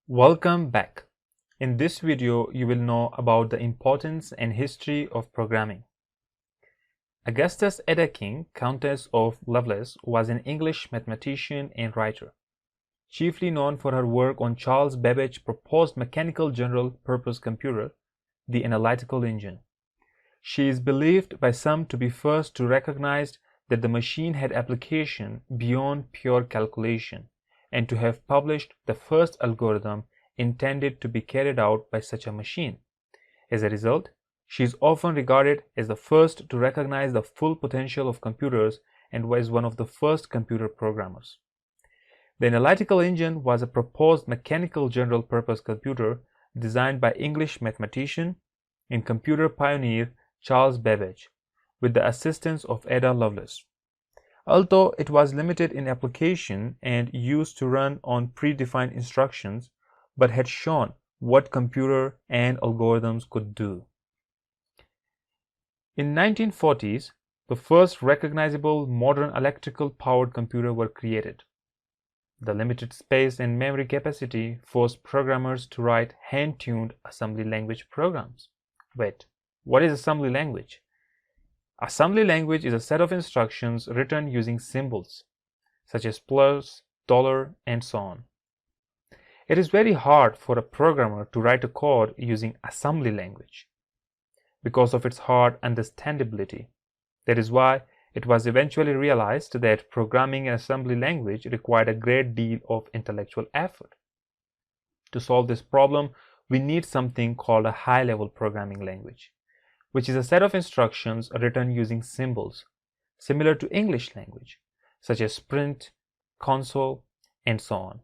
Welcome back. In this video, you will know about the importance and history of programming. Augustus Ada King, Countess of Lovelace, was an English mathematician and writer, chiefly known for her work on Charles Babbage's proposed mechanical general-purpose computer, the analytical engine. She is believed by some to be first to recognize that the machine had application beyond pure calculation, and to have published the first algorithm intended to be carried out by such a machine. As a result, she is often regarded as the first to recognize the full potential of computers and was one of the first computer programmers. The analytical engine was a proposed mechanical general-purpose computer designed by English mathematician and computer pioneer Charles Babbage, with the assistance of Ada Lovelace. Although it was limited in application and used to run on predefined instructions, but had shown what computer and algorithms could do. In 1940s, the first recognizable modern electrical powered computer were created. The limited space and memory capacity forced programmers to write hand-tuned assembly language programs. Wait, what is assembly language? Assembly language is a set of instructions written using symbols, such as plus, dollar, and so on. It is very hard for a programmer to write a code using assembly language because of its hard understandability. That is why it was eventually realized that programming an assembly language required a great deal of intellectual effort. To solve this problem, we need something called a high-level programming language, which is a set of instructions written using symbols, similar to English language, such as print, console, and so on.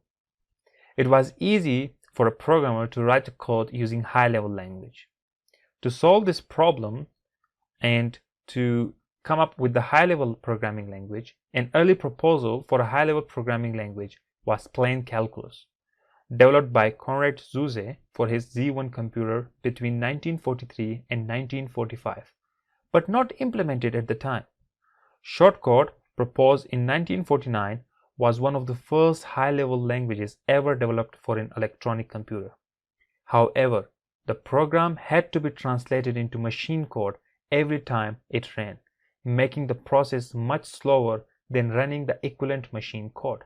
It was easy for a programmer to write a code using high-level language. To solve this problem and to come up with the high-level programming language, an early proposal for a high-level programming language was plain calculus, developed by Konrad Zuse for his Z1 computer between 1943 and 1945, but not implemented at the time. Shortcode, proposed in 1949, was one of the first high-level languages ever developed for an electronic computer. However, the program had to be translated into machine code every time it ran, making the process much slower than running the equivalent machine code.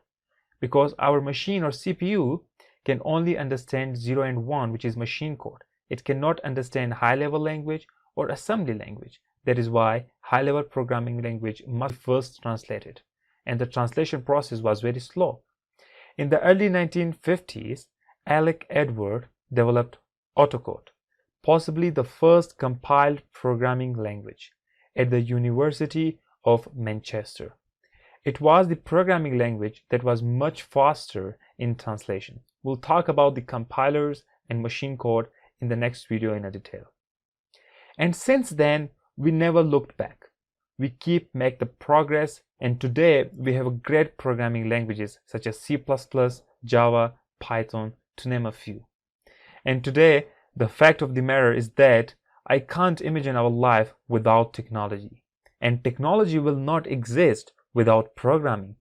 Because our machine or CPU can only understand 0 and 1, which is machine code. It cannot understand high-level language or assembly language. That is why high-level programming language must be first translated, and the translation process was very slow. In the early 1950s, Alec Edward developed AutoCode, possibly the first compiled programming language, at the University of Manchester. It was the programming language that was much faster in translation. We'll talk about the compilers and machine code in the next video in detail. And since then, we never looked back. We make the progress, and today we have great programming languages such as C++, Java, Python, to name a few. And today, the fact of the matter is that I can't imagine our life without technology. And technology will not exist without programming.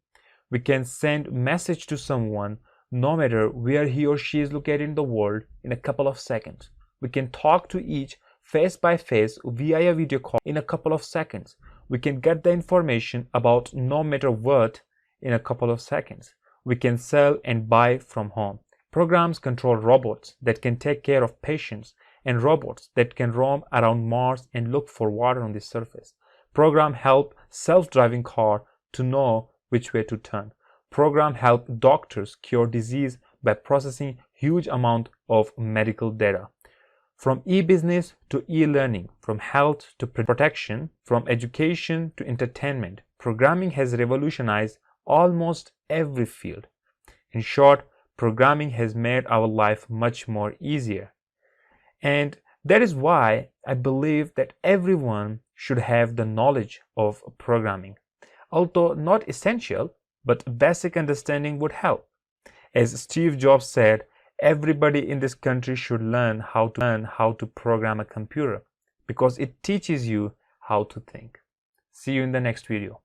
We can send message to someone no matter where he or she is located in the world in a couple of seconds. We can talk to each face by face via a video call in a couple of seconds. We can get the information about no matter what in a couple of seconds. We can sell and buy from home. Programs control robots that can take care of patients and robots that can roam around Mars and look for water on the surface. Program help self-driving car to know which way to turn. Program help doctors cure disease by processing huge amount of medical data. From e-business to e-learning, from health to protection, from education to entertainment, programming has revolutionized almost every field. In short, programming has made our life much more easier. And that is why I believe that everyone should have the knowledge of programming. Although not essential, but basic understanding would help. As Steve Jobs said, everybody in this country should learn how to program a computer because it teaches you how to think. See you in the next video.